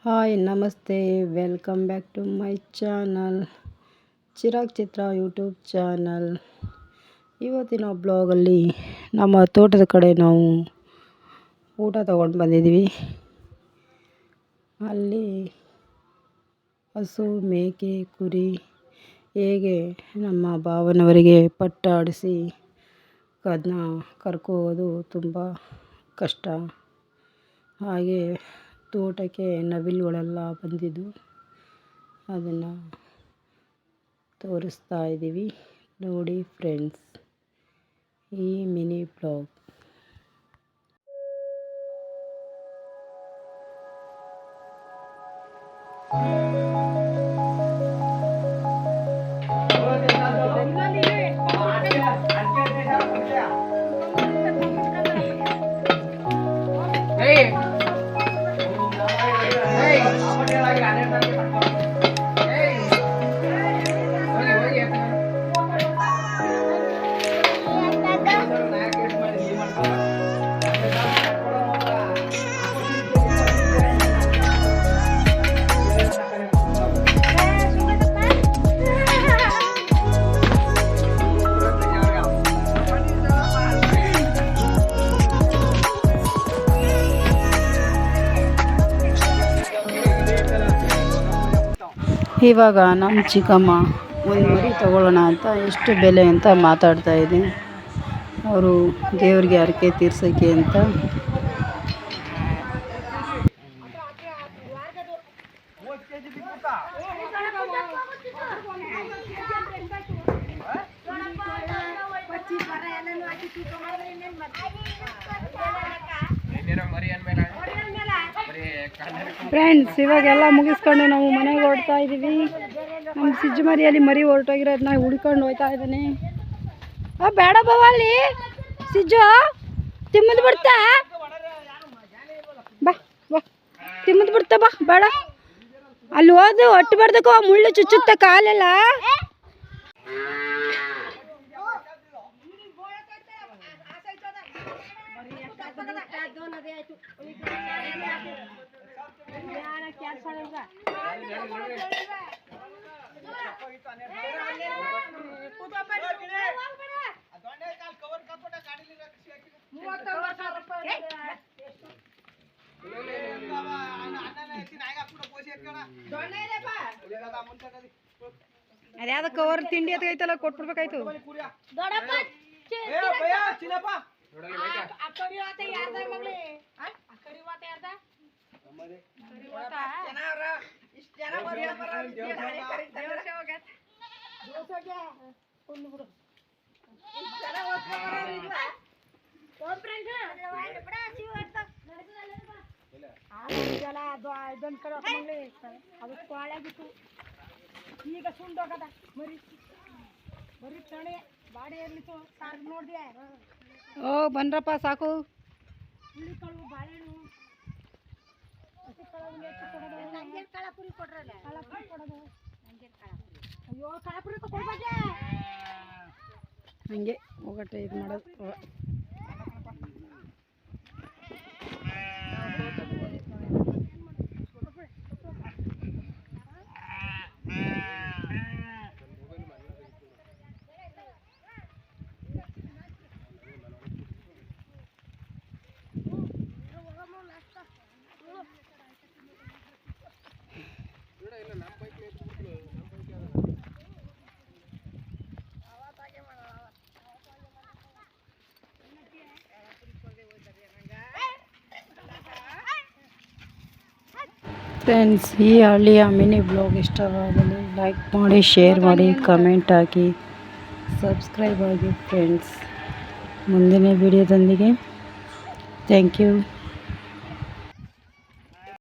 Hi ನಮಸ್ತೆ, welcome back to my channel Chirag Chitra YouTube channel. ಇವತ್ತಿನ ಬ್ಲಾಗಲ್ಲಿ ನಮ್ಮ ತೋಟದ ಕಡೆ ನಾವು ಊಟ ತಗೊಂಡು ಬಂದಿದ್ವಿ. ಅಲ್ಲಿ ಹಸು, ಮೇಕೆ, ಕುರಿ ಹೇಗೆ ನಮ್ಮ ಭಾವನವರಿಗೆ ಪಟ್ಟಾಡಿಸಿ ಅದನ್ನ ಕರ್ಕೋದು ತುಂಬ ಕಷ್ಟ. ಹಾಗೆ ತೋಟಕ್ಕೆ ನವಿಲುಗಳೆಲ್ಲ ಬಂದಿದ್ದು ಅದನ್ನು ತೋರಿಸ್ತಾ ಇದ್ದೀವಿ. ನೋಡಿ ಫ್ರೆಂಡ್ಸ್, ಈ ಮಿನಿ ಬ್ಲಾಗ್. ಇವಾಗ ನಮ್ಮ ಚಿಕ್ಕಮ್ಮ ಒಂದು ಮರಿ ತಗೊಳ್ಳೋಣ ಅಂತ ಎಷ್ಟು ಬೆಲೆ ಅಂತ ಮಾತಾಡ್ತಾ ಇದ್ದೀನಿ. ಅವರು ದೇವ್ರಿಗೆ ಹರಕೆ ತೀರ್ಸೋಕ್ಕೆ ಅಂತ. ಫ್ರೆಂಡ್ಸ್, ಇವಾಗೆಲ್ಲ ಮುಗಿಸ್ಕೊಂಡು ನಾವು ಮನೆಗೆ ಹೊರಡ್ತಾ ಇದ್ದೀವಿ. ನಮ್ಮ ಸಿಜ್ಜು ಮರಿಯಲ್ಲಿ ಮರಿ ಹೊರಟೋಗಿರೋದನ್ನ ಹುಡ್ಕೊಂಡು ಹೋಗ್ತಾ ಇದ್ದಾನೆ. ಬೇಡ ಬಾವ, ಅಲ್ಲಿ ಸಿಜ್ಜು ತಿಮ್ಮದ್ ಬಿಡ್ತಾ, ಬಾ ಬಾ ತಿಮ್ಮದ್ ಬಿಡ್ತಾ, ಬಾ ಬೇಡ, ಅಲ್ಲಿ ಹೋದು ಒಟ್ಟು ಬರ್ದಕ್ಕೋ, ಮುಳ್ಳು ಚುಚ್ಚುತ್ತ ಕಾಲೆಲ್ಲ. ಅದ್ಯಾವ್ದು ಕವರ್ ತಿಂಡಿ ಅಂತ ಐತಲ್ಲ, ಕೊಟ್ಬಿಡ್ಬೇಕಾಯ್ತು. ಈಗ ಸುಂಡೋಗದ ಮರಿ ಬರೀ ಚಣೆ ಬಾಡಿ ಇರ್ಲಿತ್ತು ಸಾರು ನೋಡಿದೆ. ಓ ಬನ್ರಪ್ಪ, ಸಾಕು. ಹುಳಿ ಕಳು, ಬಾಳೆಹಣ್ಣು, ಹಸಿ ಕಳಪುರಿ ಕೊಡ್ರಲ್ಲ, ಕಳಪುರಿ ಕೊಡೋದು. ಅಯ್ಯೋ, ಕಳಪುರಿ ಕೊಡ್ಬೇಕೆ ಹಂಗೆ ಹೋಗಟ್ಟೆ ಇದು ಮಾಡೋದು. ಫ್ರೆಂಡ್ಸ್, ಈ ಹಳ್ಳಿಯ ಮಿನಿ ಬ್ಲಾಗ್ ಇಷ್ಟವಾದಲ್ಲಿ ಲೈಕ್ ಮಾಡಿ, ಶೇರ್ ಮಾಡಿ, ಕಮೆಂಟ್ ಹಾಕಿ, ಸಬ್ಸ್ಕ್ರೈಬ್ ಆಗಿ ಫ್ರೆಂಡ್ಸ್. ಮುಂದಿನ ವಿಡಿಯೋದೊಂದಿಗೆ ಥ್ಯಾಂಕ್ ಯು.